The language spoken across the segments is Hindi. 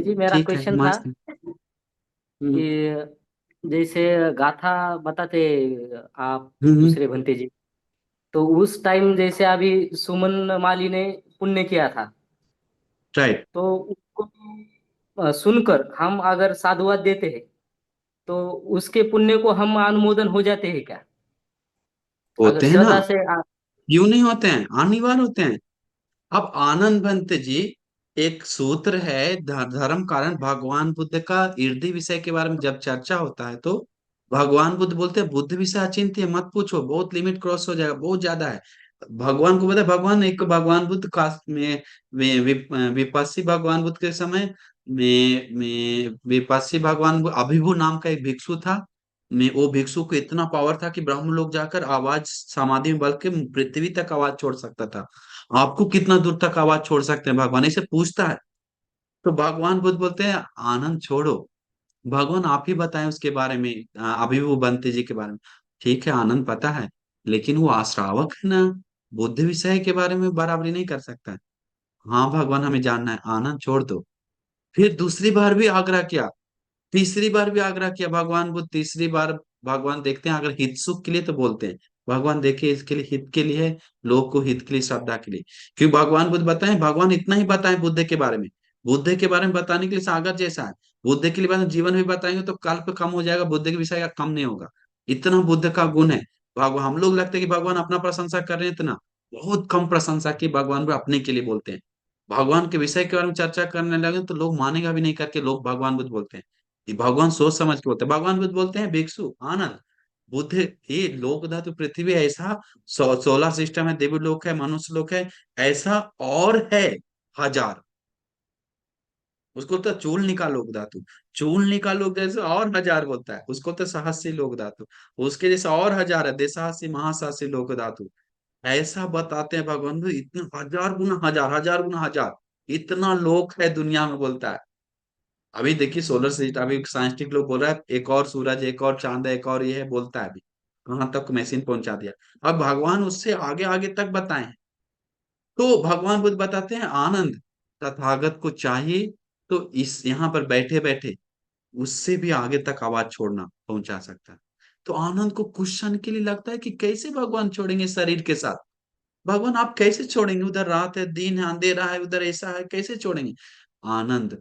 जी मेरा ठीक है, क्वेश्चन था मस्त है। हम्म। कि जैसे गाथा बताते आप हम्म। दूसरे भंते जी, तो उस टाइम जैसे अभी सुमन माली ने पुण्य किया था, राइट। तो उसको सुनकर हम अगर साधुवाद देते हैं तो उसके पुण्य को हम अनुमोदन हो जाते हैं क्या? अगर होते हैं ना, श्रद्धा से क्यों नहीं होते हैं, अनिवार्य होते हैं। अब आनंद बंत जी, एक सूत्र है धर्म कारण भगवान बुद्ध का इर्दी विषय के बारे में जब चर्चा होता है तो भगवान बुद्ध बोलते हैं बुद्ध विषय अचिंत्य है, मत पूछो, बहुत लिमिट क्रॉस हो जाएगा, बहुत ज्यादा है। भगवान को पता है, भगवान एक भगवान बुद्ध का विपस्सी भगवान बुद्ध के समय में विपस्सी भगवान अभिभू नाम का एक भिक्षु था। में वो भिक्षु को इतना पावर था कि ब्रह्म लोग जाकर आवाज समाधि में बल के पृथ्वी तक आवाज छोड़ सकता था। आपको कितना दूर तक आवाज छोड़ सकते हैं, भगवान इसे पूछता है। तो भगवान बुद्ध बोलते हैं आनंद छोड़ो, भगवान आप ही बताएं उसके बारे में, अभिभू बंते जी के बारे में। ठीक है, आनंद पता है, लेकिन वो आश्रावक है ना, बुद्ध विषय के बारे में बराबरी नहीं कर सकता है। हाँ भगवान, हमें जानना है, आनंद छोड़ दो। फिर दूसरी बार भी आग्रह किया, तीसरी बार भी आग्रह किया भगवान बुद्ध, तीसरी बार भगवान देखते हैं अगर हित सुख के लिए तो बोलते हैं भगवान देखिए इसके लिए हित के लिए है, लोग को हित के लिए, श्रद्धा के लिए। क्यों भगवान बुद्ध बताएं, भगवान इतना ही बताएं बुद्ध के बारे में, बुद्ध के बारे में बताने के लिए सागर जैसा है। बुद्ध के लिए बारे में जीवन भी बताएंगे तो कल्प कम हो जाएगा, बुद्ध के विषय का कम नहीं होगा। इतना बुद्ध का गुण है। भगवान, हम लोग लगता है कि भगवान अपना प्रशंसा कर रहे हैं, इतना बहुत कम प्रशंसा की भगवान भी अपने के लिए बोलते हैं। भगवान के विषय के बारे में चर्चा करने लगे तो लोग मानेगा भी नहीं करके लोग भगवान बुद्ध बोलते हैं। ये भगवान सोच समझ के बोलते हैं। भगवान बुद्ध बोलते हैं भिक्षु आनंद, बुद्ध ये लोक धातु पृथ्वी ऐसा सोलर सिस्टम है, देवी लोक है, मनुष्य लोक है, ऐसा और है हजार। उसको तो चूल निकालोग धातु, चूल निकालोग जैसे और हजार बोलता है, उसको तो सहस्सी लोक धातु, उसके जैसे और हजार है, देशासी महासासी लोक धातु। ऐसा बताते हैं भगवान बुद्ध, इतना हजार गुना हजार, हजार गुना हजार, इतना लोक है दुनिया में बोलता है। अभी देखिए सोलर सिस्टम, अभी साइंटिफिक लोग बोल रहा है एक और सूरज, एक और चांद है, एक और ये है, बोलता है अभी कहाँ तक मशीन पहुंचा दिया। अब भगवान उससे आगे आगे तक बताए। तो भगवान बुद्ध बताते हैं आनंद, तथागत को चाहिए तो इस यहाँ पर बैठे बैठे उससे भी आगे तक आवाज छोड़ना पहुंचा सकता है। तो आनंद को कुछ क्षण के लिए लगता है कि कैसे भगवान छोड़ेंगे शरीर के साथ, भगवान आप कैसे छोड़ेंगे, उधर रात है, दिन है, अंधेरा है, उधर ऐसा है, कैसे छोड़ेंगे। आनंद,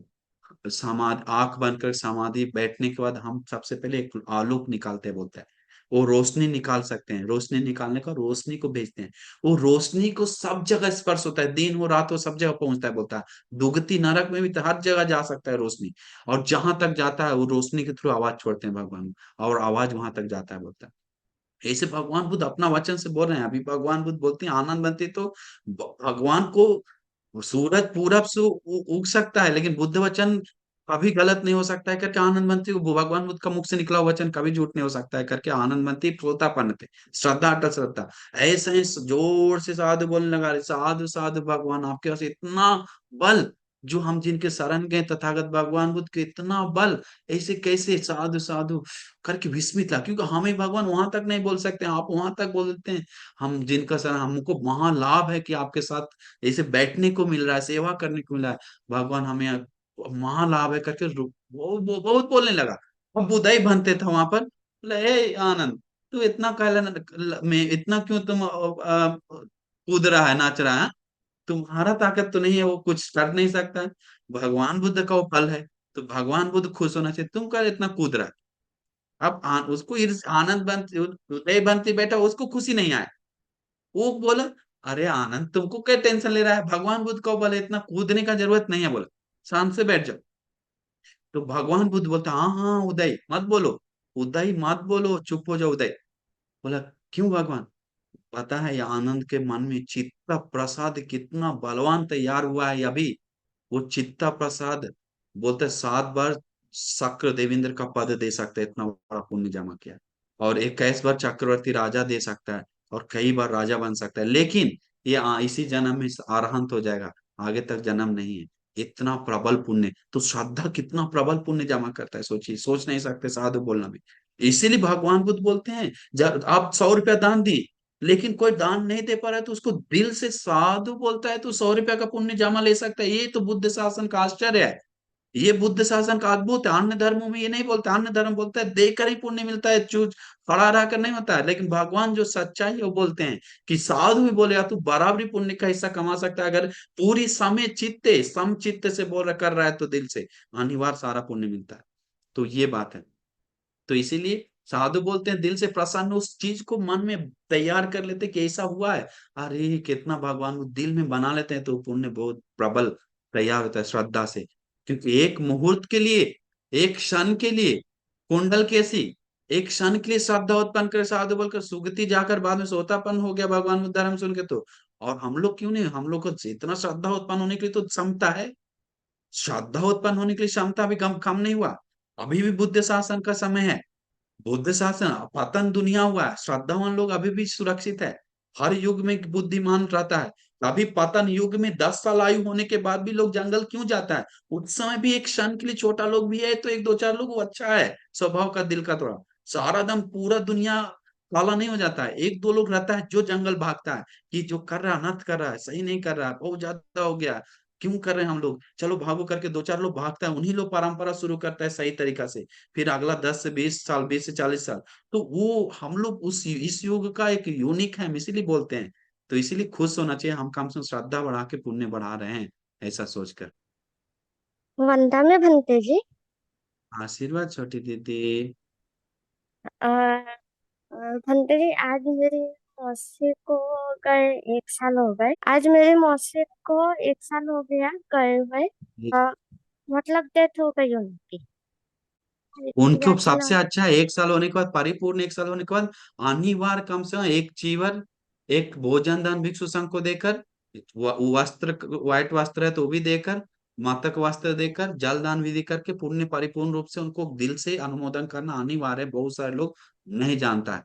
समाधि, आंख बंद कर समाधि बैठने के बाद हम सबसे पहले एक आलोक निकालते हैं बोलता है, वो रोशनी निकाल सकते हैं, रोशनी निकालने का रोशनी को भेजते हैं। वो रोशनी को सब जगह स्पर्श होता है, दिन हो रात हो सब जगह पहुंचता है बोलता है, दुगती नरक में भी तो हर जगह जा सकता है रोशनी। और जहां तक जाता है वो रोशनी के थ्रू आवाज छोड़ते हैं भगवान, और आवाज वहां तक जाता है बोलता है। ऐसे भगवान बुद्ध अपना वचन से बोल रहे हैं। अभी भगवान बुद्ध बोलते हैं आनंद बनते तो भगवान को सूरज पूरब से उग सकता है, लेकिन बुद्ध वचन कभी गलत नहीं हो सकता है करके आनंद बनती, भगवान बुद्ध का मुख से निकला हुआ वचन कभी झूठ नहीं हो सकता है करके आनंद बनती श्रोतापन्न थे, श्रद्धा अटल श्रद्धा। ऐसे ही जोर से साधु बोलने लगा, साधु साधु भगवान आपके पास इतना बल, जो हम जिनके शरण गए तथागत भगवान बुद्ध के इतना बल, ऐसे कैसे साधु साधु करके विस्मित था, क्योंकि हमें भगवान वहां तक नहीं बोल सकते, आप वहां तक बोलते हैं। हम जिनका शरण, हमको महालाभ है कि आपके साथ ऐसे बैठने को मिल रहा है, सेवा करने को मिल रहा है, भगवान हमें महालाभ है करके वो बहुत बोलने लगा। अब बुदाई बनते था वहां पर, बोले ए आनंद, तू इतना कहला, मैं इतना क्यों तुम कूद रहा है, नाच रहा है, तुम्हारा ताकत तो नहीं है, वो कुछ कर नहीं सकता है, भगवान बुद्ध का वो फल है, तो भगवान बुद्ध खुश होना चाहिए, तुम कर इतना कूद रहा है। अब उसको आनंद बनते उदय बनते बैठा, उसको खुशी नहीं आया। वो बोला अरे आनंद तुमको क्या टेंशन ले रहा है, भगवान बुद्ध को बोले इतना कूदने का जरूरत नहीं है, बोला शांत से बैठ जाओ। तो भगवान बुद्ध बोलता हाँ हाँ उदय मत बोलो, उदय मत बोलो, चुप हो जाओ उदय। बोला क्यों भगवान। पता है ये आनंद के मन में चित्त प्रसाद कितना बलवान तैयार हुआ है अभी। वो चित्ता प्रसाद बोलते 7 बार शक्र देवेंद्र का पद दे सकता है, इतना बड़ा पुण्य जमा किया। और 21 बार चक्रवर्ती राजा दे सकता है, और कई बार राजा बन सकता है, लेकिन ये इसी जन्म में अरहंत हो जाएगा, आगे तक जन्म नहीं है। इतना प्रबल पुण्य, तो श्रद्धा कितना प्रबल पुण्य जमा करता है, सोचिए, सोच नहीं सकते साधु बोलना भी। इसीलिए भगवान बुद्ध बोलते हैं जब आप 100 रुपया दान दिए, लेकिन कोई दान नहीं दे पा रहा है तो उसको दिल से साधु बोलता है तो 100 रुपया का पुण्य जमा ले सकता है। ये तो बुद्ध शासन का आश्चर्य है। ये बुद्ध शासन का अद्भुत है। अन्य धर्मों में ये नहीं बोलते, अन्य धर्म बोलता है देकर ही पुण्य मिलता है, चूज खड़ा रहकर नहीं होता है। लेकिन भगवान जो सच्चाई है वो बोलते हैं कि साधु भी बोलेगा तू बराबरी पुण्य का हिस्सा कमा सकता है, अगर पूरी समय चित्ते सम चित्त से बोल कर रहा है तो दिल से अनिवार्य सारा पुण्य मिलता है। तो ये बात है। तो इसीलिए साधु बोलते हैं दिल से प्रसन्न उस चीज को मन में तैयार कर लेते कि ऐसा हुआ है, अरे कितना भगवान को दिल में बना लेते हैं तो पुण्य बहुत प्रबल तैयार होता है श्रद्धा से। क्योंकि एक मुहूर्त के लिए, एक क्षण के लिए, कुंडल कैसी, एक क्षण के लिए श्रद्धा उत्पन्न कर साधु बोलकर सुगति जाकर बाद में सोतापन हो गया भगवान बुद्ध धर्म सुन के तो। और हम लोग क्यों नहीं, हम लोग को जितना श्रद्धा उत्पन्न होने के लिए तो क्षमता है, श्रद्धा उत्पन्न होने के लिए क्षमता भी कम कम नहीं हुआ। अभी भी बुद्ध शासन का समय है, बुद्ध शासन पतन दुनिया हुआ है, श्रद्धावान लोग अभी भी सुरक्षित है। हर युग में बुद्धिमान रहता है। अभी पतन युग में 10 साल आयु होने के बाद भी लोग जंगल क्यों जाता है, उस समय भी एक क्षण के लिए छोटा लोग भी है तो एक दो चार लोग वो अच्छा है स्वभाव का, दिल का थोड़ा, सारा दम पूरा दुनिया काला नहीं हो जाता है। एक दो लोग रहता है जो जंगल भागता है कि जो कर रहा है अनर्थ कर रहा है, सही नहीं कर रहा है, बहुत ज्यादा हो गया, क्यों कर रहे हैं हम लोग, चलो भागो करके दो चार लोग भागता है, उन्हीं लोग परंपरा शुरू करता है सही तरीका से। फिर अगला 10 से 20 साल, 20 से 40 साल, तो वो हम लोग उस इस युग का एक यूनिक है, हम इसीलिए बोलते हैं। तो इसीलिए खुश होना चाहिए, हम कम से कम श्रद्धा बढ़ा के पुण्य बढ़ा रहे हैं, ऐसा सोचकर। वंदना में भंते जी। आशीर्वाद छोटी दीदी। अ, भंते जी, आज मेरी मौसी को गए 1 साल हो गए। आज मेरी मौसी को 1 साल हो गया गए हुए। अ, मतलब डेथ हो गई उनकी। इतनी उनके ज्यादा सबसे ना। अच्छा है 1 साल होने के बाद, परिपूर्ण 1 साल होने के बाद अनिवार्य कम से कम एक चीवर, एक भोजन दान भिक्षु संघ को देकर, वस्त्र, व्हाइट वस्त्र है तो वो भी देकर, मातक वस्त्र देकर, जल दान विधि करके पुण्य परिपूर्ण रूप से उनको दिल से अनुमोदन करना अनिवार्य है। बहुत सारे लोग नहीं जानता है,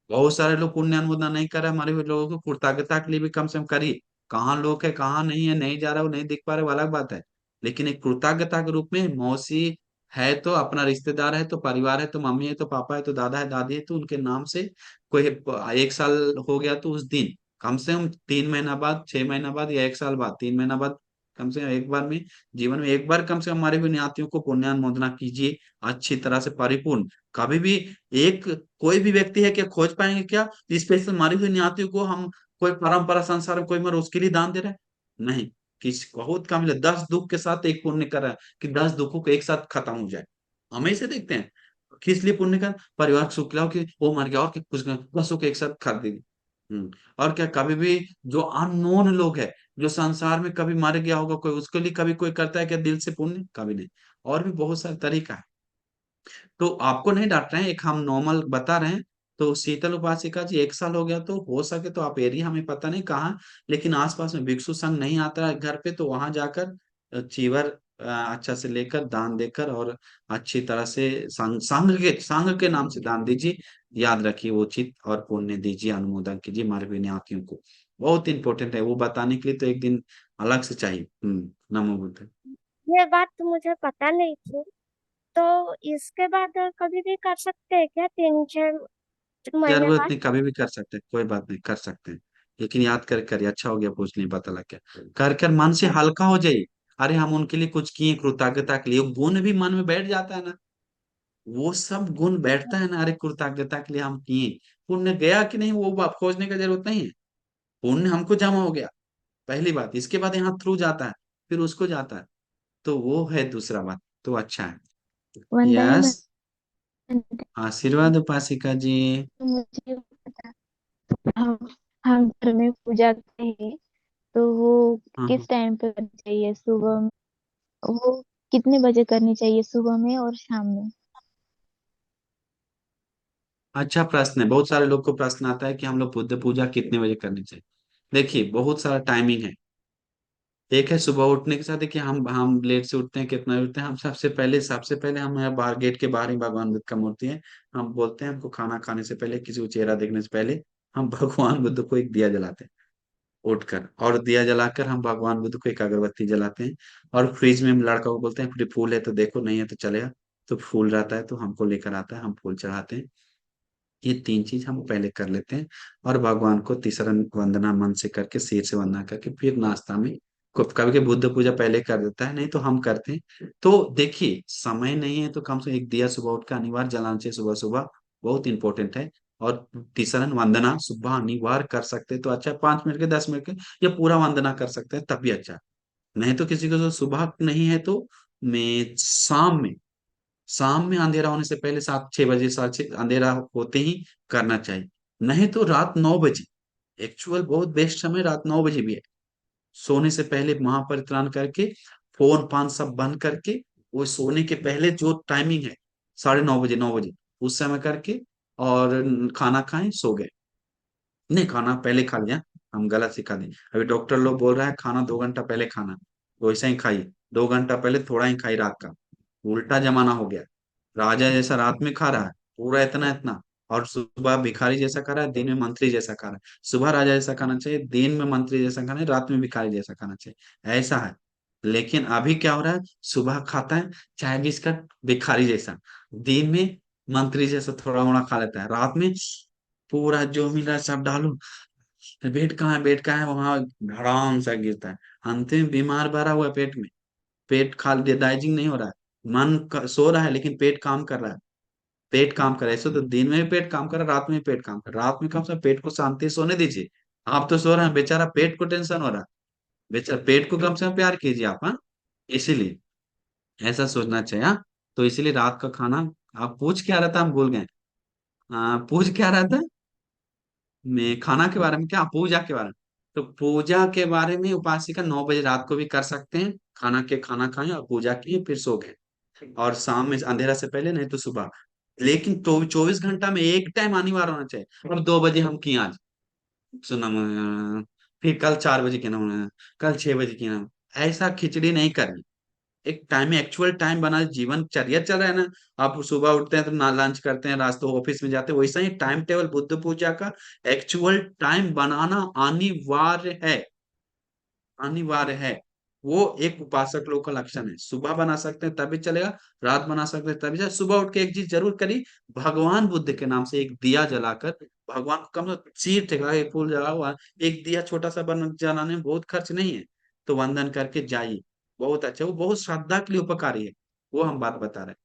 बहुत सारे लोग पुण्य अनुमोदन नहीं कर रहे, हमारे भी लोगों को कृतज्ञता के लिए भी कम से कम करिए। कहाँ लोग है कहाँ नहीं है, नहीं जा रहा, वो नहीं दिख पा रहे, वो अलग बात है। लेकिन एक कृतज्ञता के रूप में मौसी है तो अपना रिश्तेदार है तो परिवार है तो मम्मी है तो पापा है तो दादा है दादी है तो उनके नाम से कोई 1 साल हो गया तो उस दिन कम से कम 3 महीना बाद, 6 महीना बाद या 1 साल बाद, 3 महीना बाद, कम से कम एक बार में, जीवन में एक बार कम से कम हमारे भी नियतियों को पुण्यानुमोदना कीजिए अच्छी तरह से परिपूर्ण। कभी भी एक कोई भी व्यक्ति है क्या खोज पाएंगे क्या स्पेशल मरी हुई नियतियों को हम कोई परंपरा संसार में कोई मर उसके लिए दान दे रहे हैं? नहीं, किस बहुत कम मिले, 10 दुख के साथ एक पुण्य कर रहा है कि 10 दुखों को एक साथ खत्म हो जाए। हम ऐसे देखते हैं, किस लिए पुण्य कर, परिवार को सुख लाओ कि वो मर गया और कि कुछ 10 को एक साथ खा दी। और क्या कभी भी जो अननोन लोग है, जो संसार में कभी मर गया होगा कोई, उसके लिए कभी कोई करता है क्या दिल से पुण्य? कभी नहीं। और भी बहुत सारे तरीका है। तो आपको नहीं डांट रहे हैं, एक हम नॉर्मल बता रहे हैं। तो शीतल उपासिका जी 1 साल हो गया तो हो सके तो आप एरिया हमें पता नहीं कहाँ, लेकिन आसपास में भिक्षु संघ नहीं आता है घर पे तो वहां जाकर चीवर अच्छा से लेकर दान देकर और अच्छी तरह से संघ के नाम से दान दीजिए। याद रखिए वो उचित और पुण्य दीजिए, अनुमोदन कीजिए हमारे विद्यार्थियों को। बहुत इंपॉर्टेंट है वो बताने के लिए तो एक दिन अलग से चाहिए। नमो बुद्ध। ये बात तो मुझे पता नहीं थी। तो इसके बाद कभी भी कर सकते हैं क्या, 3-6 महीने जरूरत बाद? नहीं, कभी भी कर सकते हैं, कोई बात नहीं, कर सकते हैं। लेकिन याद कर करिए, अच्छा हो गया पूछ नहीं पता लग गया, कर कर मन से हल्का हो जाइए। अरे हम उनके लिए कुछ किए कृतज्ञता के लिए, वो गुण भी मन में बैठ जाता है ना, वो सब गुण बैठता है ना, अरे कृतज्ञता के लिए हम किए, पुण्य गया कि नहीं वो आप खोजने की जरूरत नहीं है। पुण्य हमको जमा हो गया, पहली बात, इसके बाद यहाँ थ्रू जाता है, फिर उसको जाता है, तो वो है दूसरा बात, तो अच्छा है। वंदना में यस, भंते जी, आशीर्वाद उपासिका जी। तो मुझे पता। हम हम घर में पूजा करते हैं, तो वो हाँ हाँ। किस टाइम पे करनी चाहिए? सुबह में? वो कितने बजे करनी चाहिए, सुबह में और शाम में? अच्छा प्रश्न है, बहुत सारे लोग को प्रश्न आता है कि हम लोग बुद्ध पूजा कितने बजे करनी चाहिए। देखिए बहुत सारा टाइमिंग है। एक है सुबह उठने के साथ, देखिए हम लेट से उठते हैं, कितना उठते हैं हम, सबसे पहले हम यहाँ बाहर गेट के बाहर ही भगवान बुद्ध का मूर्ति है। हम बोलते हैं हमको खाना खाने से पहले, किसी को चेहरा देखने से पहले हम भगवान बुद्ध को एक दिया जलाते हैं उठकर, और दिया जलाकर हम भगवान बुद्ध को एक अगरबत्ती जलाते हैं। और फ्रिज में हम लड़का को बोलते हैं फूल है तो देखो, नहीं है तो चलेगा। तो फूल रहता है तो हमको लेकर आता है, हम फूल चढ़ाते हैं। ये 3 चीज हम पहले कर लेते हैं। और भगवान को तीसरा वंदना मन से करके, सिर से वंदना करके, फिर नाश्ता में कभी कभी बुद्ध पूजा पहले कर देता है, नहीं तो हम करते हैं। तो देखिए समय नहीं है तो कम से कम एक दिया सुबह उठ के अनिवार्य जलाना चाहिए सुबह सुबह, बहुत इंपॉर्टेंट है। और तीसरा वंदना सुबह अनिवार्य कर सकते हैं तो अच्छा, 5 मिनट के 10 मिनट के, या पूरा वंदना कर सकते हैं तब भी अच्छा। नहीं तो किसी को तो सुबह नहीं है तो मैं शाम में अंधेरा होने से पहले 7-6 बजे, 7 6 अंधेरा होते ही करना चाहिए। नहीं तो रात 9 बजे, एक्चुअल बहुत बेस्ट समय रात 9 बजे भी है। सोने से पहले महापरित्राण करके, फोन पान सब बंद करके, वो सोने के पहले जो टाइमिंग है 9:30 बजे, 9 बजे, उस समय करके, और खाना खाएं, सो गए। नहीं, खाना पहले खा लिया, हम गलत सिखा दें। अभी डॉक्टर लोग बोल रहा है खाना 2 घंटा पहले खाना, वैसा ही खाइए, 2 घंटा पहले थोड़ा ही खाई रात का। उल्टा जमाना हो गया, राजा जैसा रात में खा रहा है पूरा इतना इतना, और सुबह भिखारी जैसा खा रहा है, दिन में मंत्री जैसा खा रहा है। सुबह राजा जैसा खाना चाहिए, दिन में मंत्री जैसा खाना है, रात में भिखारी जैसा खाना चाहिए, ऐसा है। लेकिन अभी क्या हो रहा है, सुबह खाता है चाय बिस्किट भिखारी जैसा, दिन में मंत्री जैसा थोड़ा मोड़ा खा लेता है, रात में पूरा जो मिला सब डालो, बेड कहाँ है वहां धड़ाम सा गिरता है। अंतिम बीमार भरा हुआ है पेट में, पेट खा डाइजिंग नहीं हो रहा है, सो रहा है लेकिन पेट काम कर रहा है, पेट काम कर रहा है। ऐसे तो दिन में भी पेट काम कर रहा है, रात में भी पेट काम कर रहा है, रात में कम से कम पेट को शांति से सोने दीजिए। आप तो सो रहे हैं, बेचारा पेट को टेंशन हो रहा है, बेचारा पेट को कम से कम प्यार कीजिए आप, हाँ। इसीलिए ऐसा सोचना चाहिए, हाँ। तो इसीलिए रात का खाना, आप पूछ क्या रहा था, हम भूल गए। पूछ क्या रहा था, मैं खाना के बारे में, क्या पूजा के बारे में। तो पूजा के बारे में उपासिका 9 बजे रात को भी कर सकते हैं, खाना खाएं और पूजा किए फिर सो गए, और शाम में अंधेरा से पहले, नहीं तो सुबह। लेकिन तो 24 घंटा में एक टाइम अनिवार्य होना चाहिए। अब 2 बजे हम किए आज, सुना फिर कल 4 बजे किया ना, कल 6 बजे किया ना, ऐसा खिचड़ी नहीं करनी। एक टाइम, एक्चुअल टाइम बना, जीवनचर्या चल रहा है ना। आप सुबह उठते हैं तो ना लंच करते हैं, रात को ऑफिस में जाते हैं, वैसा ही टाइम टेबल बुद्ध पूजा का एक्चुअल टाइम बनाना अनिवार्य है, अनिवार्य है। वो एक उपासक लोग का लक्षण है। सुबह बना सकते हैं तभी चलेगा, रात बना सकते हैं तभी चलेगा। सुबह उठ के एक चीज जरूर करिए, भगवान बुद्ध के नाम से एक दिया जलाकर भगवान को, कम से कम चीर टिका के फूल जला हुआ एक दिया छोटा सा बन जलाने में बहुत खर्च नहीं है, तो वंदन करके जाइए, बहुत अच्छा। वो बहुत श्रद्धा के लिए उपकारी है, वो हम बात बता रहे हैं।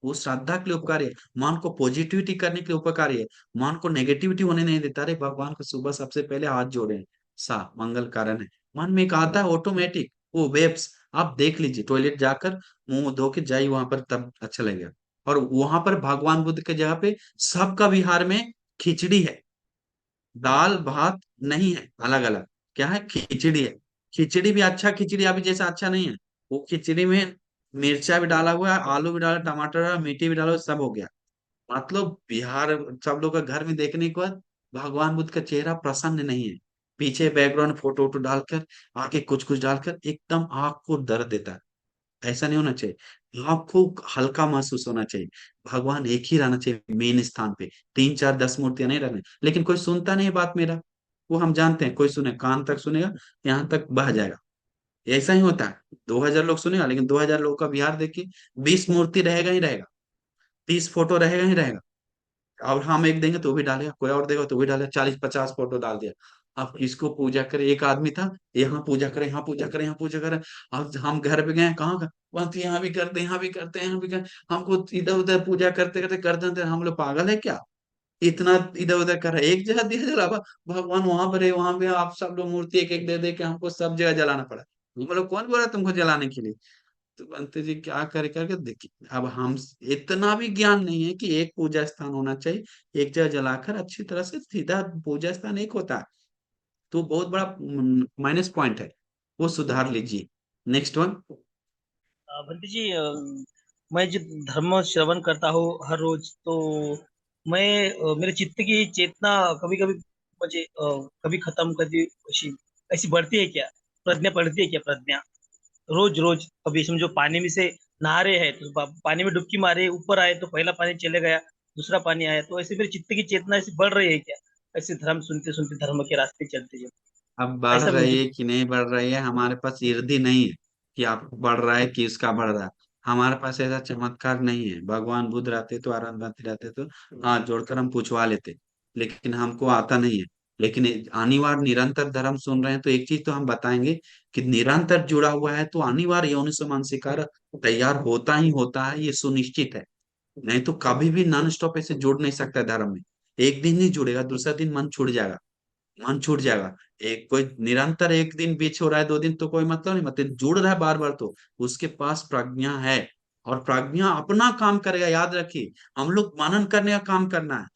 वो श्रद्धा के लिए उपकारी है, मन को पॉजिटिविटी करने के लिए उपकारी है, मन को नेगेटिविटी होने नहीं देता। अरे भगवान को सुबह सबसे पहले हाथ जोड़े, सा मंगल कारण है। मन में एक आता है ऑटोमेटिक, वो वेब्स, आप देख लीजिए, टॉयलेट जाकर मुंह धो के जाइए वहां पर, तब अच्छा लगेगा। और वहां पर भगवान बुद्ध के जगह पे सबका विहार में खिचड़ी है, दाल भात नहीं है अलग अलग, क्या है, खिचड़ी है। खिचड़ी भी अच्छा, खिचड़ी अभी जैसा अच्छा नहीं है, वो खिचड़ी में मिर्चा भी डाला हुआ है, आलू भी डाला, टमाटर डाला, मीठी भी डाला हुआ, सब हो गया। मतलब बिहार, सब लोग का घर में देखने के बाद भगवान बुद्ध का चेहरा प्रसन्न नहीं है, पीछे बैकग्राउंड फोटो वोटो डालकर, आगे कुछ कुछ डालकर, एकदम आंख को दर्द देता है। ऐसा नहीं होना चाहिए, आपको हल्का महसूस होना चाहिए। भगवान एक ही रहना चाहिए मेन स्थान पे, 3 4 10 मूर्तियां नहीं रहने। लेकिन कोई सुनता नहीं है बात मेरा, वो हम जानते हैं, कोई सुने कान तक सुनेगा, यहाँ तक बह जाएगा। ऐसा ही होता है, 2000 लोग सुनेगा, लेकिन 2000 लोगों का बिहार देखिए, 20 मूर्ति रहेगा ही रहेगा, 30 फोटो रहेगा ही रहेगा। और हम एक देंगे तो भी डालेगा, कोई और देगा तो भी डालेगा, 40 50 फोटो डाल दिया। अब किसको पूजा करे, एक आदमी था, यहाँ पूजा करे, यहाँ पूजा करे, यहाँ पूजा करे। अब हम घर पे गए, कहाँ का, वहां तो यहाँ भी करते, यहाँ भी करते, यहाँ भी करते, हमको इधर उधर पूजा करते करते कर देते, हम लोग पागल है क्या, इतना इधर उधर कर रहे हैं। एक जगह दिया जला, भगवान वहां पर है, वहां पे आप सब लोग मूर्ति एक एक दे दे के हमको सब जगह जलाना पड़ा। हम लोग कौन बोला तुमको जलाने के लिए। तो बनते जी क्या करे करके देखिए, अब हम, इतना भी ज्ञान नहीं है कि एक पूजा स्थान होना चाहिए, एक जगह जलाकर अच्छी तरह से, सीधा पूजा स्थान एक होता है, तो बहुत बड़ा माइनस पॉइंट है, वो सुधार लीजिए। Next one. बंटी जी, मैं जब धर्म श्रवण करता हूँ हर रोज, तो मैं मेरे चित्त की चेतना कभी कभी मुझे कभी खत्म, कभी ऐसी ऐसी बढ़ती है क्या, प्रज्ञा बढ़ती है क्या, प्रज्ञा रोज रोज। कभी समझो पानी में से नहा रहे हैं तो पानी में डुबकी मारे, ऊपर आए तो पहला पानी चले गया, दूसरा पानी आया, तो ऐसे मेरे चित्त की चेतना ऐसी बढ़ रही है क्या, ऐसे धर्म सुनते सुनते, धर्म के रास्ते चलते चलते, अब बढ़ ऐसा मुझे। रही है कि नहीं बढ़ रही है, हमारे पास इर्दी नहीं है कि आप बढ़ रहा है कि इसका बढ़ रहा है। हमारे पास ऐसा चमत्कार नहीं है, भगवान बुद्ध रहते तो, आराम रहते रहते तो हाथ जोड़कर हम पूछवा लेते, लेकिन हमको आता नहीं है। लेकिन अनिवार्य निरंतर धर्म सुन रहे हैं तो एक चीज तो हम बताएंगे कि निरंतर जुड़ा हुआ है तो अनिवार्य यौन मानसिकार तैयार होता ही होता है, ये सुनिश्चित है। नहीं तो कभी भी नॉन स्टॉप ऐसे जुड़ नहीं सकता धर्म में। एक दिन नहीं जुड़ेगा, दूसरा दिन मन छूट जाएगा, मन छूट जाएगा। एक कोई निरंतर एक दिन बीच हो रहा है, 2 दिन तो कोई मतलब नहीं, मतलब जुड़ रहा है बार बार तो उसके पास प्रज्ञा है। और प्रज्ञा अपना काम करेगा, याद रखिए। हम लोग मनन करने का काम करना है।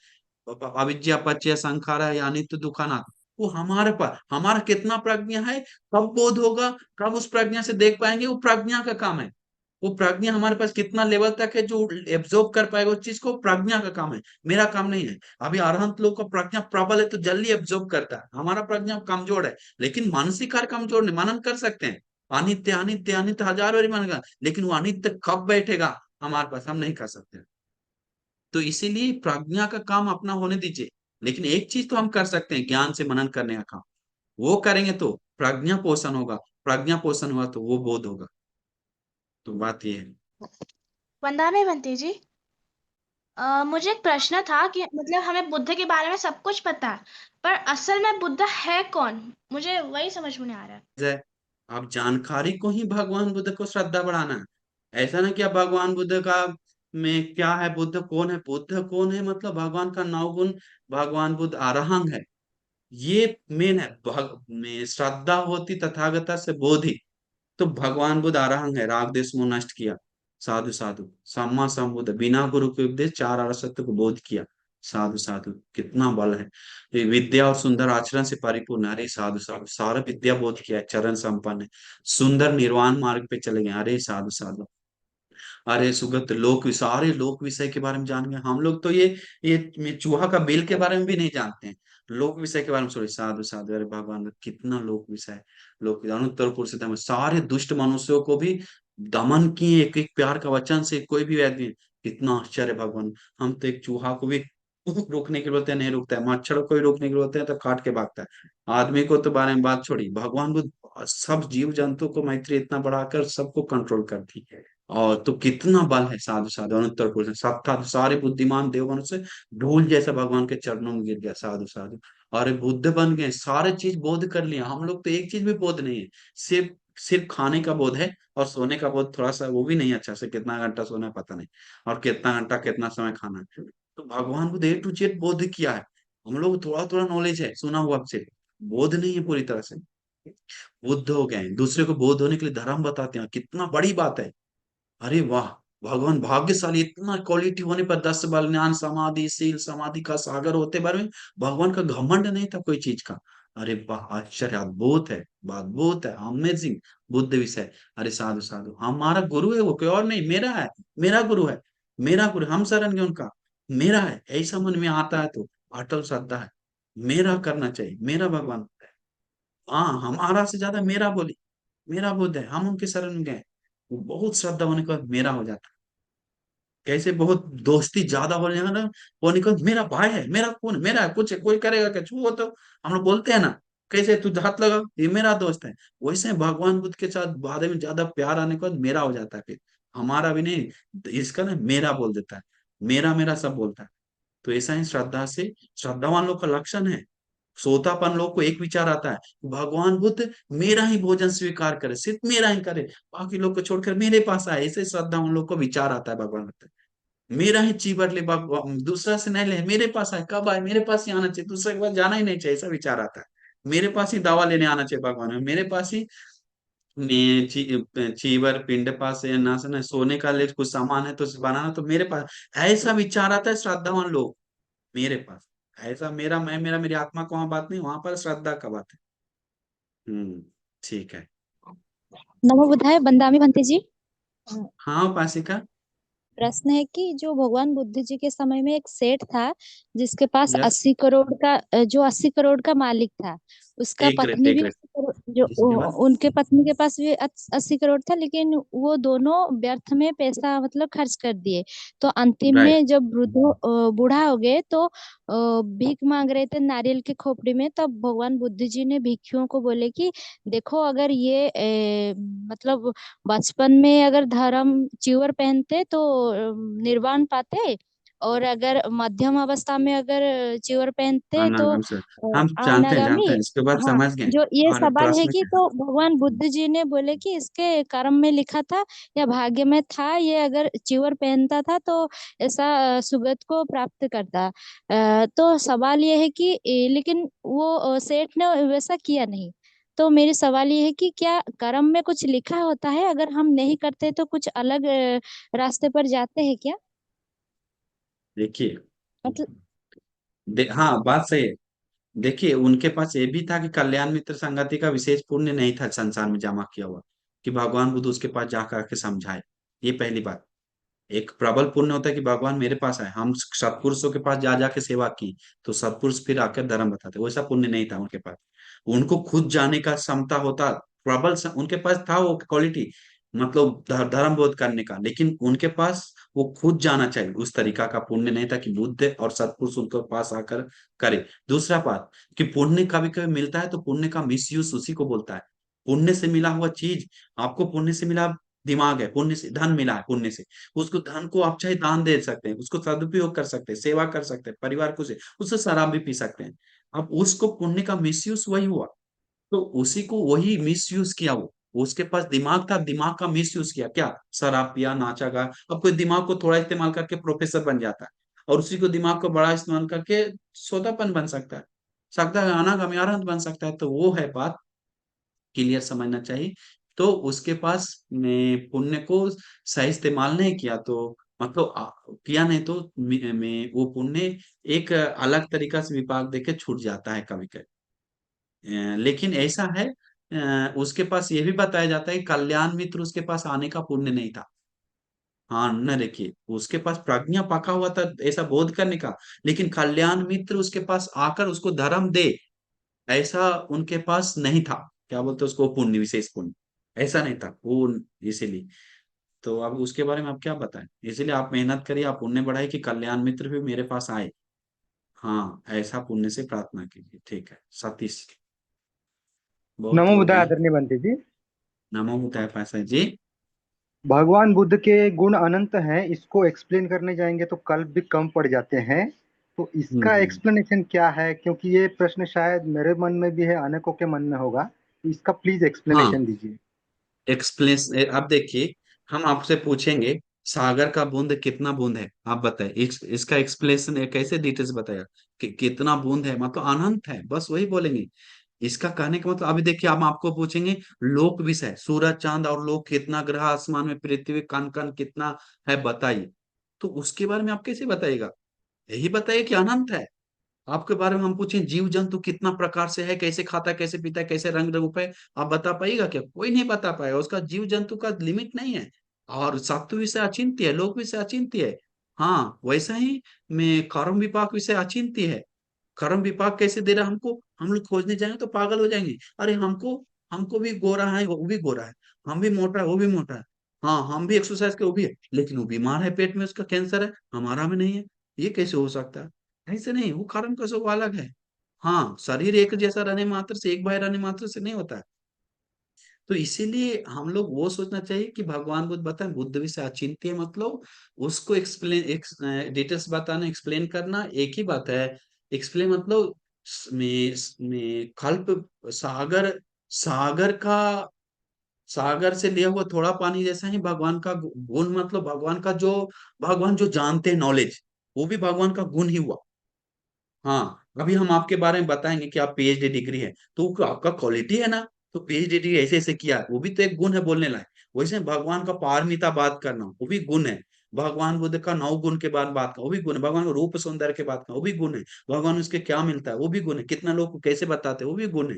अविद्या पच्चय संखारा या अनित्य दुखाना, वो हमारे पास, हमारा कितना प्रज्ञा है, कब बोध होगा, कब उस प्रज्ञा से देख पाएंगे, वो प्रज्ञा का काम है। वो प्रज्ञा हमारे पास कितना लेवल तक है जो एब्जॉर्ब कर पाएगा उस चीज को, प्रज्ञा का काम है, मेरा काम नहीं है। अभी अरहंत लोग का प्रज्ञा प्रबल है तो जल्दी एब्जॉर्ब करता है, हमारा प्रज्ञा कमजोर है। लेकिन मानसिक कार्य कमजोर नहीं, मनन कर सकते हैं। अनित्य अनित्य अनित्य हजार बार मानेगा, लेकिन वो अनित्य कब बैठेगा हमारे पास, हम नहीं कर सकते। तो इसीलिए प्रज्ञा का काम अपना होने दीजिए। लेकिन एक चीज तो हम कर सकते हैं, ज्ञान से मनन करने का काम, वो करेंगे तो प्रज्ञा पोषण होगा। प्रज्ञा पोषण हुआ तो वो बोध होगा। तो बात ये है। वंदना में बनती जी, मुझे एक प्रश्न था कि मतलब हमें बुद्ध के बारे में सब कुछ पता है, पर असल में बुद्ध है कौन? मुझे वही समझ में नहीं आ रहा है। है आप जानकारी को ही भगवान बुद्ध को श्रद्धा बढ़ाना है। ऐसा ना कि आप भगवान बुद्ध का में क्या है, बुद्ध कौन है, बुद्ध कौन है मतलब भगवान का नवगुण, भगवान बुद्ध अरहंग है, ये मेन है। में श्रद्धा होती तथागत से बोधि, तो भगवान बुद्ध अरहंग है, राग देश मोह नष्ट किया, साधु साधु सम्मा संबुद्ध, बिना गुरु के उपदेश चार आर्य सत्य को बोध किया, साधु साधु कितना बल है। ये विद्या और सुंदर आचरण से परिपूर्ण, अरे साधु साधु सारा विद्या बोध किया है, चरण संपन्न है, सुंदर निर्वाण मार्ग पे चले गए, अरे साधु साधु। अरे सुगत लोक, सारे लोक विषय के बारे में जान गए। हम लोग तो ये चूहा का बिल के बारे में भी नहीं जानते हैं, लोक विषय के बारे में सॉरी, साधु साधु। अरे भगवान कितना लोक विषय, लोक अनुत्तर पुरुषोत्तम, सारे दुष्ट मनुष्यों को भी दमन किए एक एक प्यार का वचन से, कोई भी व्यक्ति, कितना आश्चर्य भगवान। हम तो एक चूहा को भी रोकने के लिए बोलते हैं, नहीं रुकता है, मच्छर को भी रोकने के लिए बोलते हैं तो काट के भागता है। आदमी को तो बारे में बात छोड़ी, भगवान को सब जीव जंतु को मैत्री इतना बढ़ाकर सबको कंट्रोल करती है। और तो कितना बल है, साधु साधु अनुत्तर पुरुष सब था, सारे बुद्धिमान देव मनुष्य धूल जैसा भगवान के चरणों में गिर गया, साधु साधु। अरे बुद्ध बन गए, सारे चीज बोध कर लिया। हम लोग तो एक चीज भी बोध नहीं है, सिर्फ सिर्फ खाने का बोध है, और सोने का बोध थोड़ा सा, वो भी नहीं अच्छा से, कितना घंटा सोना है पता नहीं, और कितना घंटा कितना समय खाना है। तो भगवान को A to Z बोध किया है। हम लोग थोड़ा थोड़ा नॉलेज है, सुना हुआ से, बोध नहीं है पूरी तरह से। बुद्ध हो गए, दूसरे को बोध होने के लिए धर्म बताते हैं, कितना बड़ी बात है। अरे वाह, भगवान भाग्यशाली, इतना क्वालिटी होने पर 10 बल ज्ञान समाधि शील समाधि का सागर होते बारे में भगवान का घमंड नहीं था कोई चीज का। अरे वाह, आश्चर्य, अद्भुत है, अद्भुत है, अमेजिंग बुद्ध विषय। अरे साधु साधु, हमारा गुरु है वो, कोई और नहीं, मेरा है, मेरा गुरु है, मेरा गुरु, हम शरण गए उनका, मेरा है, ऐसा मन में आता है तो अटल श्रद्धा है, मेरा करना चाहिए, मेरा भगवान है। हाँ, हमारा से ज्यादा मेरा बोली, मेरा बुद्ध है, हम उनके शरण में गए। वो बहुत श्रद्धा होने के बाद मेरा हो जाता है। कैसे बहुत दोस्ती ज्यादा होने लगा ना, होने के बाद मेरा भाई है, मेरा कौन है, मेरा है, कुछ है, कोई करेगा क्या, छू वो तो हम लोग बोलते हैं ना, कैसे तू हाथ लगा, ये मेरा दोस्त है। वैसे भगवान बुद्ध के साथ बाद में ज्यादा प्यार आने के बाद मेरा हो जाता है, फिर हमारा भी नहीं, इसका ना मेरा बोल देता है, मेरा मेरा सब बोलता है। तो ऐसा ही श्रद्धा से, श्रद्धावान लोग का लक्षण है। सोतापन लोग को एक विचार आता है, भगवान बुद्ध मेरा ही भोजन स्वीकार करे, सिर्फ मेरा ही करे, बाकी लोग को छोड़कर मेरे पास आए, ऐसे श्रद्धा उन लोग को विचार आता है। भगवान बुद्ध मेरा ही चीवर ले, दूसरा से नहीं ले, मेरे पास आए, कब आए, मेरे पास ही आना चाहिए, दूसरे के पास जाना ही नहीं चाहिए, ऐसा विचार आता है। मेरे पास ही दवा लेने आना चाहिए भगवान में, मेरे पास ही चीवर पिंड पास है ना, सुना सोने का ले कुछ सामान है तो बनाना तो मेरे पास, ऐसा विचार आता है श्रद्धावान लोग मेरे पास। ऐसा मेरा मैं मेरा मेरी आत्मा को वहां बात नहीं, वहां पर श्रद्धा का बात है। ठीक है। नमो बुद्धाय, बंदामी भंते जी। हाँ उपासिका। प्रश्न है कि जो भगवान बुद्ध जी के समय में एक सेठ था जिसके पास यस, 80 करोड़ का, जो 80 करोड़ का मालिक था, उसका एक रहे पत्नी एक भी रहे 80 करोड़, जो इसके बाद उनके पत्नी के पास भी 80 करोड़ था, लेकिन वो दोनों व्यर्थ में पैसा मतलब खर्च कर दिए। तो अंतिम राइट। में जब बूढ़ा हो गए तो भीख मांग रहे थे नारियल के खोपड़ी में, तब भगवान बुद्ध जी ने भिक्षुओं को बोले कि देखो, अगर ये मतलब बचपन में अगर धर्म च्यूर पहनते तो निर्वाण पाते, और अगर मध्यम अवस्था में अगर चिवर पहनते तो अनागम से हम जानते अनागामी। हैं, इसके बाद हाँ, समझ गए। जो ये और सवाल है प्रश्न कि क्या तो भगवान बुद्ध जी ने बोले कि इसके कर्म में लिखा था या भाग्य में था, ये अगर चिवर पहनता था तो ऐसा सुगत को प्राप्त करता। तो सवाल ये है कि लेकिन वो सेठ ने वैसा किया नहीं। तो मेरी सवाल ये है कि क्या कर्म में कुछ लिखा होता है, अगर हम नहीं करते तो कुछ अलग रास्ते पर जाते हैं क्या? देखिए, मतलब हाँ बात सही है। देखिए, उनके पास ये भी था कि कल्याण मित्र संगति का विशेष पुण्य नहीं था संसार में जमा किया हुआ, कि भगवान बुद्ध उसके पास जा करके समझाए। ये पहली बात। एक प्रबल पुण्य होता है कि भगवान मेरे पास आए, हम सत्पुरुषों के पास जा जाके सेवा की, तो सत्पुरुष फिर आकर धर्म बताते, वैसा पुण्य नहीं था उनके पास। उनको खुद जाने का क्षमता होता, उनके पास था वो क्वालिटी, मतलब धर्म बोध करने का, लेकिन उनके पास वो खुद जाना चाहिए, उस तरीका का पुण्य नहीं था कि बुद्ध और सत्पुरुष उनके पास आकर करे। दूसरा बात, कि पुण्य कभी कभी मिलता है तो पुण्य का मिसयूज उसी को बोलता है। पुण्य से मिला हुआ चीज, आपको पुण्य से मिला दिमाग है, पुण्य से धन मिला है, पुण्य से उसको, धन को आप चाहे दान दे सकते हैं, उसको सदुपयोग कर सकते हैं, सेवा कर सकते हैं, परिवार को से उससे शराब भी पी सकते हैं। अब उसको पुण्य का मिसयूज वही हुआ, तो उसी को वही मिसयूज किया वो। उसके पास दिमाग था, दिमाग का मिसयूज किया, क्या शराब पिया, नाचा गा। अब कोई दिमाग को थोड़ा इस्तेमाल करके प्रोफेसर बन जाता है, और उसी को दिमाग को बड़ा इस्तेमाल करके सोतापन बन सकता है अनागामी अरहंत बन सकता है। तो वो है बात, क्लियर समझना चाहिए। तो उसके पास में पुण्य को सही इस्तेमाल नहीं किया, तो मतलब किया नहीं तो में वो पुण्य एक अलग तरीका से विपाक देके छूट जाता है कभी कभी। लेकिन ऐसा है, उसके पास ये भी बताया जाता है कि कल्याण मित्र उसके पास आने का पुण्य नहीं था। हाँ न, देखिए उसके पास प्रज्ञा पका हुआ था ऐसा बोध करने का, लेकिन कल्याण मित्र उसके पास आकर उसको धर्म दे, ऐसा उनके पास नहीं था। क्या बोलते हैं उसको, पुण्य, विशेष पुण्य ऐसा नहीं था वो। इसीलिए तो अब उसके बारे में आप क्या बताएं, इसीलिए आप मेहनत करिए, आप पुण्य बढ़ाइए कि कल्याण मित्र भी मेरे पास आए। हाँ, ऐसा पुण्य से प्रार्थना कीजिए। ठीक है सतीश, बहुत नमो हो बुद्धाय गया। आदरणीय बंटी जी। नमो बुद्धाय पासा जी। भगवान बुद्ध के गुण अनंत हैं, इसको एक्सप्लेन करने जाएंगे तो कल भी कम पड़ जाते हैं। तो इसका हम्म। एक्सप्लेनेशन क्या है, क्योंकि ये प्रश्न शायद मेरे मन में भी है, अनेकों के मन में होगा। तो इसका प्लीज हाँ, एक्सप्लेनेशन दीजिए। एक्सप्लेन अब देखिए, हम आपसे पूछेंगे सागर का बूंद कितना बूंद है, आप बताएं। इसका एक्सप्लेनेशन कैसे डिटेल्स बताएगा कि कितना बूंद है, मतलब अनंत है, बस वही बोलेंगे। इसका कहने का मतलब, अभी देखिए हम आपको पूछेंगे लोक विषय, सूरज चांद और लोक कितना, ग्रह आसमान में, पृथ्वी कण कण कितना है बताइए, तो उसके बारे में आप कैसे बताइएगा? यही बताइए कि अनंत है। आपके बारे में हम पूछें जीव जंतु कितना प्रकार से है, कैसे खाता है, कैसे पीता है, कैसे रंग रूप है, आप बता पाइएगा क्या? कोई नहीं बता पाएगा। उसका जीव जंतु का लिमिट नहीं है। और सत्व विषय अचिंत्य है, लोक विषय अचिंत्य है। हाँ वैसा ही में कर्म विपाक विषय अचिंत्य है। कर्म विपाक कैसे दे रहा है हमको, हम लोग खोजने जाएंगे तो पागल हो जाएंगे। अरे हमको हमको भी गोरा है, वो भी गोरा है, हम भी मोटा है, वो भी मोटा है, हाँ हम भी एक्सरसाइज के, वो भी है, लेकिन वो बीमार है, पेट में उसका कैंसर है, हमारा में नहीं है। ये कैसे हो सकता है? ऐसे नहीं, वो कारण का सब अलग है। हाँ, शरीर एक जैसा रहने मात्र से, एक भाई रहने मात्र से नहीं होता है। तो इसीलिए हम लोग वो सोचना चाहिए कि भगवान बुद्ध बताएं बुद्ध विषय अचिंत्य, मतलब उसको एक्सप्लेन डिटेल्स बताना, एक्सप्लेन करना एक ही बात है। एक्सप्लेन मतलब में कल्प सागर, सागर का, सागर से लिया हुआ थोड़ा पानी जैसा ही भगवान का गुण, मतलब भगवान जो जानते हैं नॉलेज, वो भी भगवान का गुण ही हुआ। हाँ, अभी हम आपके बारे में बताएंगे कि आप पीएचडी डिग्री है, तो वो आपका क्वालिटी है ना, तो पीएचडी डिग्री ऐसे ऐसे किया है, वो भी तो एक गुण है बोलने लायक। वैसे भगवान का पारमिता बात करना, वो भी गुण है। भगवान बुद्ध का 9 गुण के बाद बात का, वो भी गुण है। भगवान का रूप सौंदर्य के बात का, वो भी गुण है। भगवान उसके क्या मिलता है, वो भी गुण है। कितना लोग को कैसे बताते हैं, वो भी गुण है।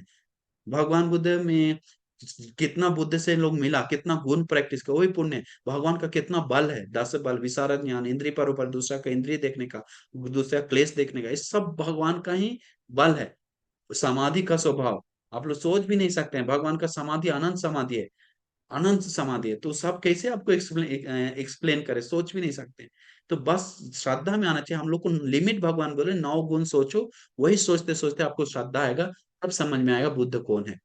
भगवान बुद्ध में कितना बुद्ध से लोग मिला, कितना गुण प्रैक्टिस का, वही पुण्य है। भगवान का कितना बल है, 10 बल, विशारद ज्ञान, इंद्रिय पर ऊपर, दूसरा का इंद्रिय देखने का, दूसरा क्लेश देखने का, ये सब भगवान का ही बल है। समाधि का स्वभाव आप लोग सोच भी नहीं सकते हैं, भगवान का समाधि अनंत समाधि है, अनंत समाधि है। तो सब कैसे आपको एक्सप्लेन करे, सोच भी नहीं सकते। तो बस श्रद्धा में आना चाहिए हम लोग को। लिमिट भगवान बोले 9 गुण सोचो, वही सोचते सोचते आपको श्रद्धा आएगा, तब समझ में आएगा बुद्ध कौन है।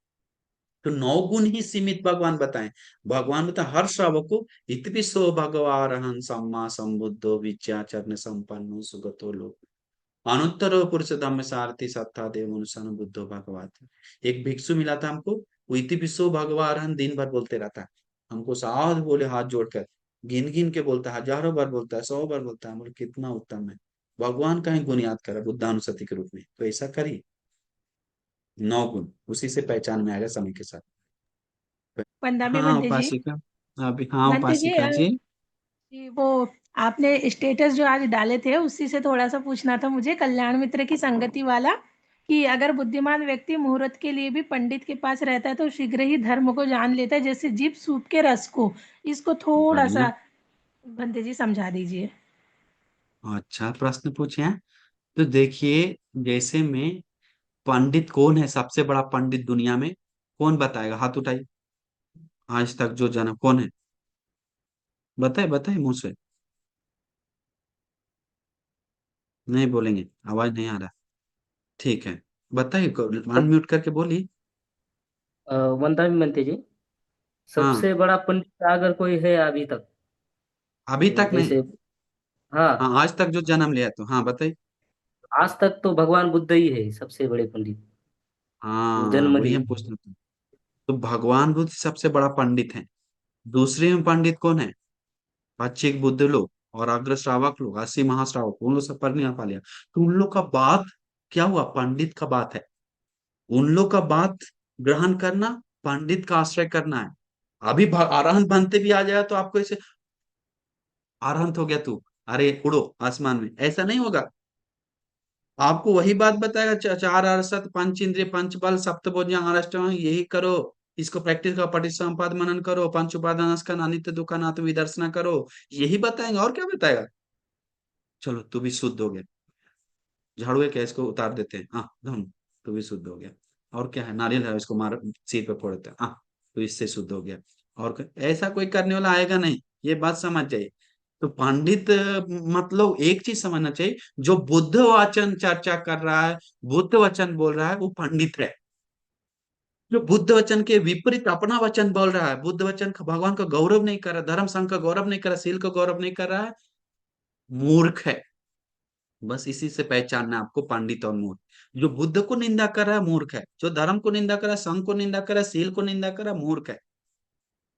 तो 9 गुण ही सीमित भगवान बताएं। भगवान बताए हर श्रावक को इतिपिसो भगवारहं सम्मा संबुद्धो विद्याचरण संपन्नो सुगतो लोक अनुत्तरो पुरुष धम्म सारथि सत्ता देव मनुष्य बुद्धो भगवात। एक भिक्षु मिला था हमको, वो इतिपिसो भगवारहं दिन भर बोलते रहता है, हमको साथ बोले हाथ जोड़कर, गिन गिन के बोलता है, हजारों बार बोलता है, 100 बार बोलता है। बोले कितना उत्तम है, भगवान का ही गुण याद करा बुद्धानुसति के रूप में। तो ऐसा करिए, 9 गुण उसी से पहचान में आएगा समय के साथ। वंदना हाँ बनते जी। उपासिका, अभी हाँ बनते जी, उपासिका जी। वो आपने स्टेटस जो आज डाले थे उसी से थोड़ा सा पूछना था मुझे, कल्याण मित्र की संगति वाला, कि अगर बुद्धिमान व्यक्ति मुहूर्त के लिए भी पंडित के पास रहता है तो शीघ्र ही धर्म को जान लेता है, जैसे जीभ सूप के रस को। इसको थोड़ा बढ़िया, सा बनते जी समझा दीजिए। अच्छा प्रश्न पूछे हैं। तो देखिए, जैसे में पंडित कौन है, सबसे बड़ा पंडित दुनिया में कौन बताएगा, हाथ उठाइए। आज तक जो जन्म कौन है, बताए बताए मुंह से, नहीं बोलेंगे, आवाज नहीं आ रहा। ठीक है, बताइए, अनम्यूट करके बोलिए। वंदना बनते जी, हाँ, सबसे बड़ा पंडित अगर कोई है अभी तक, अभी तक नहीं, जैसे, हाँ, हाँ आज तक जो जन्म लिया, तो हाँ बताइए। आज तक तो भगवान बुद्ध ही है सबसे बड़े पंडित, हाँ जन्म वही लिए। हम पूछ रहे थे। तो भगवान बुद्ध सबसे बड़ा पंडित है। दूसरे में पंडित कौन है, पच्चीक बुद्ध लोग और अग्र श्रावक लोग, 80 महाश्रावक, उन लोग सब पढ़ नहीं पा लिया। तो उन लोग का बात क्या हुआ, पंडित का बात है। उन लोग का बात ग्रहण करना, पंडित का आश्रय करना है। अभी अरहंत बनते भी आ जाए तो आपको ऐसे अरहंत हो गया तू, अरे उड़ो आसमान में, ऐसा नहीं होगा। आपको वही बात बताएगा, चार अरसत पंच इंद्रिय पंच बल सप्तभुजंग अष्टांग, यही करो, इसको प्रैक्टिस करो, पटिसंपाद मनन करो, पंच उपादानस्कंध अनित्य दुख अनात्म विदर्शना करो, यही बताएंगे और क्या बताएगा। चलो तू भी शुद्ध हो गया, झाड़ू है क्या, इसको उतार देते हैं, हाँ धुन, तू भी शुद्ध हो गया। और क्या है, नारियल है, इसको मार, सिर पे फोड़ देते हैं, हाँ तो इससे शुद्ध हो गया। और ऐसा कोई करने वाला आएगा नहीं, ये बात समझ जाइए। तो पंडित मतलब एक चीज समझना चाहिए, जो बुद्ध वचन चर्चा कर रहा है, बुद्ध वचन बोल रहा है, वो पंडित है। जो बुद्ध वचन के विपरीत अपना वचन बोल रहा है, बुद्ध वचन का, भगवान का गौरव नहीं कर रहा, धर्म संघ का गौरव नहीं कर रहा, शील का गौरव नहीं कर रहा है, मूर्ख है। बस इसी से पहचानना है आपको, पंडित और मूर्ख। जो बुद्ध को निंदा कर रहा है मूर्ख है, जो धर्म को निंदा कर रहा है, संघ को निंदा कर रहा है, शील को निंदा कर रहा है, मूर्ख है।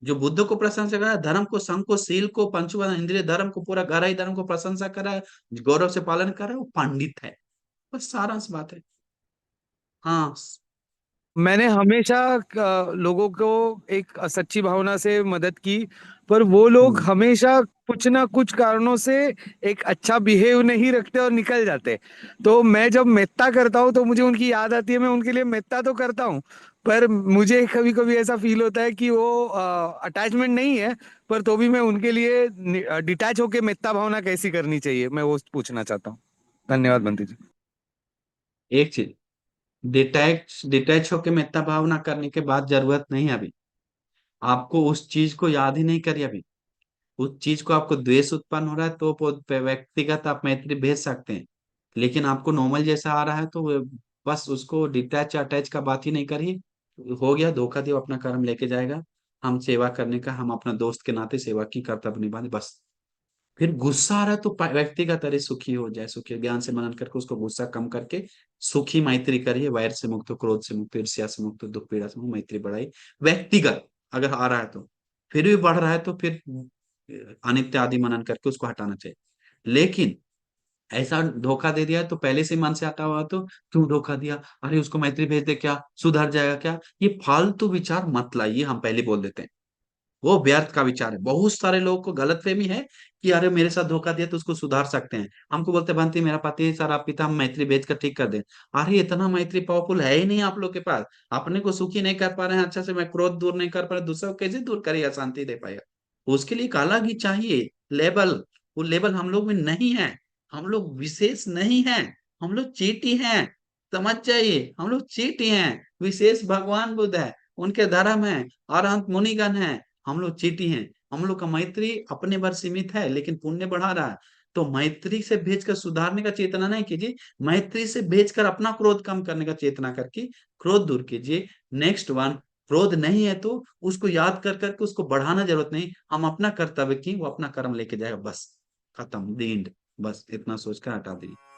जो बुद्ध को प्रशंसा कर रहा है, धर्म को, संघ को, शील को, पंचवान इंद्रिय धर्म को, पूरा गहराई धर्म को प्रशंसा कर रहा है, गौरव से पालन कर रहा है, वो पंडित है। बस सारांश बात है। हाँ, मैंने हमेशा लोगों को एक सच्ची भावना से मदद की, पर वो लोग हम्म, हमेशा कुछ ना कुछ कारणों से एक अच्छा बिहेव नहीं रखते और निकल जाते। तो मैं जब मेत्ता करता हूँ तो मुझे उनकी याद आती है, मैं उनके लिए मेत्ता तो करता हूँ, पर मुझे कभी कभी ऐसा फील होता है कि वो अटैचमेंट नहीं है, पर तो भी मैं उनके लिए डिटैच होके मेत्ता भावना कैसी करनी चाहिए, मैं वो पूछना चाहता हूँ। धन्यवाद बंटी जी। एक चीज, डिटैच डिटैच होके मेत्ता भावना करने के बाद जरूरत नहीं है अभी, आपको उस चीज को याद ही नहीं करिए अभी। उस चीज को, आपको द्वेष उत्पन्न हो रहा है तो व्यक्तिगत आप मैत्री भेज सकते हैं, लेकिन आपको नॉर्मल जैसा आ रहा है तो बस उसको डिटैच अटैच का बात ही नहीं करिए। हो गया, धोखा दिया, अपना कर्म लेके जाएगा। हम सेवा करने का, हम अपना दोस्त के नाते सेवा की कर्तव्य निभाने बस। फिर गुस्सा आ रहा है तो व्यक्तिगत, अरे सुखी हो जाए, सुखी ज्ञान से मनन करके उसको गुस्सा कम करके सुखी मैत्री करिए, वैर से मुक्त हो, क्रोध से मुक्त हो, ईर्ष्या से मुक्त हो, दुख पीड़ा से मुक्त, मैत्री बढ़ाई व्यक्तिगत। अगर आ रहा है तो, फिर भी बढ़ रहा है तो फिर अनित्य आदि मनन करके उसको हटाना चाहिए। लेकिन ऐसा धोखा दे दिया तो पहले से मन से हटा हुआ तो क्यों धोखा दिया, अरे उसको मैत्री भेज दे, क्या सुधर जाएगा क्या, ये फालतू विचार मत लाइए, हम पहले बोल देते हैं। वो व्यर्थ का विचार है। बहुत सारे लोगों को गलतफहमी है कि अरे मेरे साथ धोखा दिया तो उसको सुधार सकते हैं। हमको बोलते बनती मेरा पति है सर, आप पिता, हम मैत्री भेज कर ठीक कर दें। अरे इतना मैत्री पावरफुल है ही नहीं आप लोग के पास। अपने को सुखी नहीं कर पा रहे हैं अच्छा से, मैं क्रोध दूर नहीं कर पा रहा, दूसरा को कैसे दूर करेगा, शांति दे पाएगा। उसके लिए एक अलग ही चाहिए लेवल। वो लेवल हम लोग में नहीं है। हम लोग विशेष नहीं है, हम लोग चीटी हैं। समझ जाइए, हम लोग चीटी हैं। विशेष भगवान बुद्ध है, उनके धर्म है, अरहंत मुनिगण है। हम लोग चीटी हैं। हम लोग का मैत्री अपने भर सीमित है, लेकिन पुण्य बढ़ा रहा है। तो मैत्री से भेजकर सुधारने का चेतना नहीं कीजिए, मैत्री से भेजकर अपना क्रोध कम करने का चेतना करके क्रोध दूर कीजिए। नेक्स्ट वन, क्रोध नहीं है तो उसको याद कर करके उसको बढ़ाना जरूरत नहीं, हम अपना कर्तव्य की वो अपना कर्म लेके जाएगा, बस खत्म, द एंड, बस इतना सोच कर हटा दीजिए।